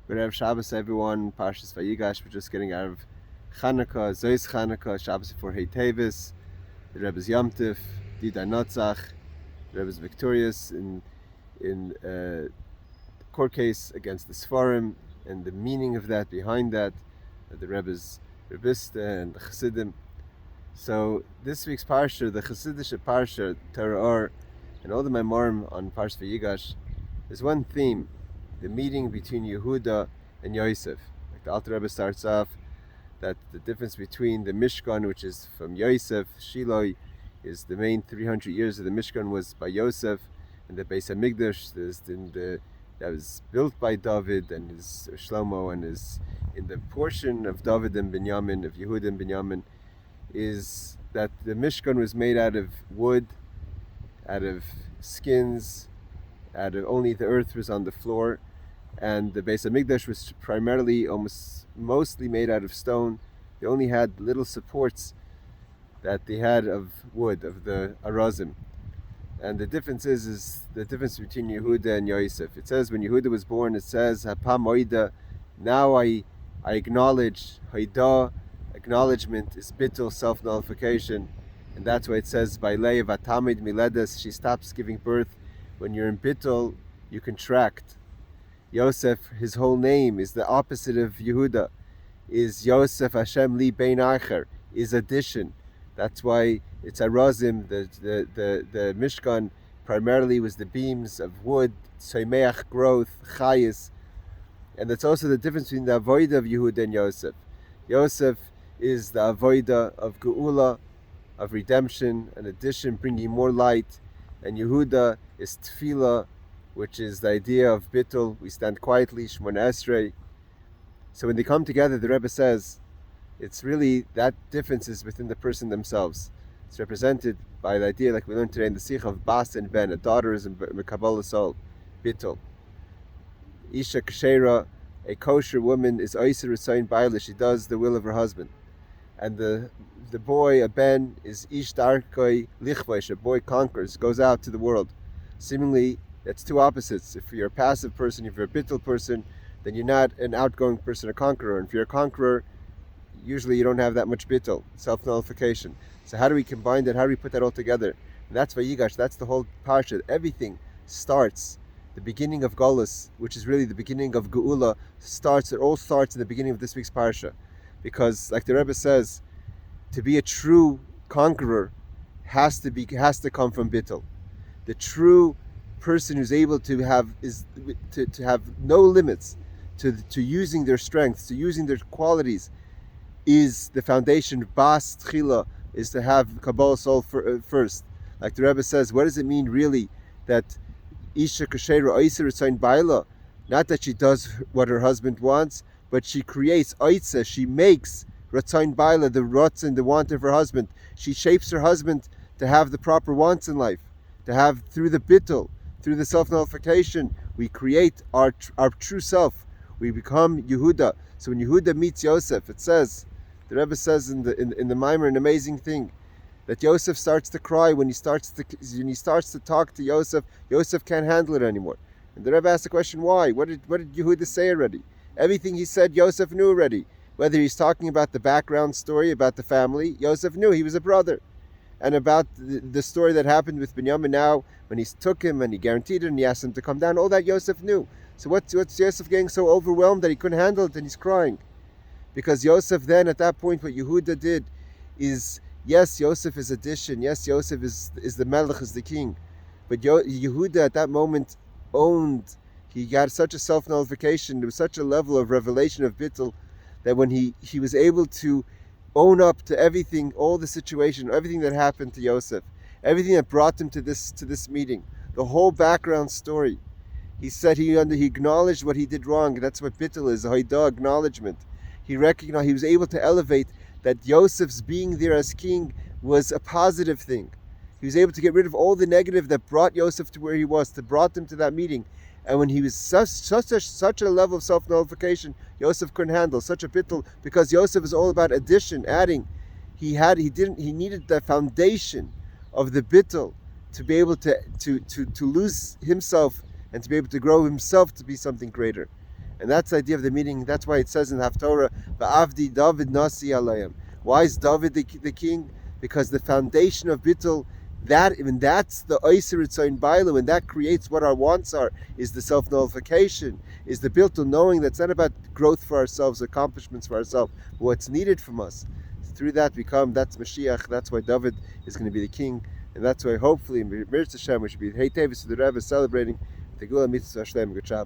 Good Erev Shabbos, everyone. Parsahs Vayigash. We're just getting out of Chanukah, Zois Chanukah, Shabbos before Teves. The Rebbe's Yom Tif, Dida Notzach. The Rebbe's victorious in court case against the Sfarim, and the meaning of that, behind that, the Rebbe's Rebista and the Chassidim. So this week's Parsha, the Chassidish Parsha, Torah Or, and all the Maimarim on Parsahs Vayigash, is one theme: the meeting between Yehuda and Yosef. Like the Alter Rebbe starts off that the difference between the Mishkan, which is from Yosef, Shiloh, is the main 300 years of the Mishkan was by Yosef, and the Beis HaMikdash that was built by David and his Shlomo, and is in the portion of David and Binyamin, of Yehuda and Binyamin, is that the Mishkan was made out of wood, out of skins, out of only the earth was on the floor, and the Beis HaMikdash was primarily, almost mostly made out of stone. They only had little supports that they had of wood, of the arazim. And the difference is the difference between Yehuda and Yosef. It says when Yehuda was born, it says, Hapa Moida, now I acknowledge, Haida, acknowledgement is bittul, self-nullification. And that's why it says, by lei vatamid miledes, she stops giving birth. When you're in bittul, you contract. Yosef, his whole name is the opposite of Yehuda, is Yosef Hashem li bein acher, is addition. That's why it's arazim. The Mishkan primarily was the beams of wood, soimeach, growth, chayis, and that's also the difference between the avoida of Yehuda and Yosef. Yosef is the avoida of geula, of redemption, an addition, bringing more light, and Yehuda is tefillah, which is the idea of bittul. We stand quietly, Shemona Esrei. So when they come together, the Rebbe says, it's really that difference is within the person themselves. It's represented by the idea, like we learned today in the Sikh, of Bas and Ben. A daughter is in Kabbalah soul, bittul. Isha Kshera, a kosher woman, is Oiser Risayin Baila. She does the will of her husband. And the boy, a Ben, is Ish Darkoi Lichvaish. A boy conquers, goes out to the world. Seemingly, that's two opposites. If you're a passive person, if you're a bittul person, then you're not an outgoing person, a conqueror. And if you're a conqueror, usually you don't have that much bittul, self-nullification. So how do we combine that? How do we put that all together? And that's Vayigash. That's the whole parsha. Everything starts, the beginning of Golus, which is really the beginning of Geula, starts. It all starts in the beginning of this week's parsha, because, like the Rebbe says, to be a true conqueror has to come from bittul. The true person who's able to have to have no limits to using their strengths, to using their qualities, is the foundation. Bas Tchila is to have Kabbalah soul first. Like the Rebbe says, what does it mean really that Isha Kashera Oiser Ritzayin Baila? Not that she does what her husband wants, but she creates Oitza, she makes Ritzayin Baila, the Ratzin, the want of her husband. She shapes her husband to have the proper wants in life, to have through the bittul, through the self-nullification, we create our true self. We become Yehuda. So when Yehuda meets Yosef, it says, the Rebbe says in the Maimer, an amazing thing, that Yosef starts to cry when he starts to talk to Yosef. Yosef can't handle it anymore. And the Rebbe asks the question, why? What did Yehuda say already? Everything he said, Yosef knew already. Whether he's talking about the background story, about the family, Yosef knew he was a brother. And about the story that happened with Binyamin now, when he took him and he guaranteed it and he asked him to come down, all that Yosef knew. So what's Yosef getting so overwhelmed that he couldn't handle it and he's crying? Because Yosef then, at that point, what Yehuda did is, yes, Yosef is addition, yes, Yosef is the Melech, is the king, but Yehuda at that moment he got such a self-nullification, there was such a level of revelation of bittul, that when he was able to own up to everything, all the situation, everything that happened to Yosef, everything that brought him to this meeting, the whole background story. He said he acknowledged what he did wrong. That's what bittul is, a haidah, acknowledgement. He recognized, he was able to elevate that Yosef's being there as king was a positive thing. He was able to get rid of all the negative that brought Yosef to where he was, brought him to that meeting. And when he was such a level of self-nullification, Yosef couldn't handle such a bittul, because Yosef is all about addition, adding. He needed the foundation of the bittul to be able to lose himself and to be able to grow himself to be something greater. And that's the idea of the meaning. That's why it says in Haftorah, Va'avdi David Nasi Alayim. Why is David the king? Because the foundation of Bittul, that's the Oiser Ritzayin Bailu, when that creates what our wants are, is the self-nullification, is the Bittul knowing that's not about growth for ourselves, accomplishments for ourselves, what's needed from us. Through that that's Mashiach, that's why David is going to be the king, and that's why hopefully in Mirz Hashem we should be Hey Teves to the Rebbe celebrating the Gula Mitzvah Shlem. Good job.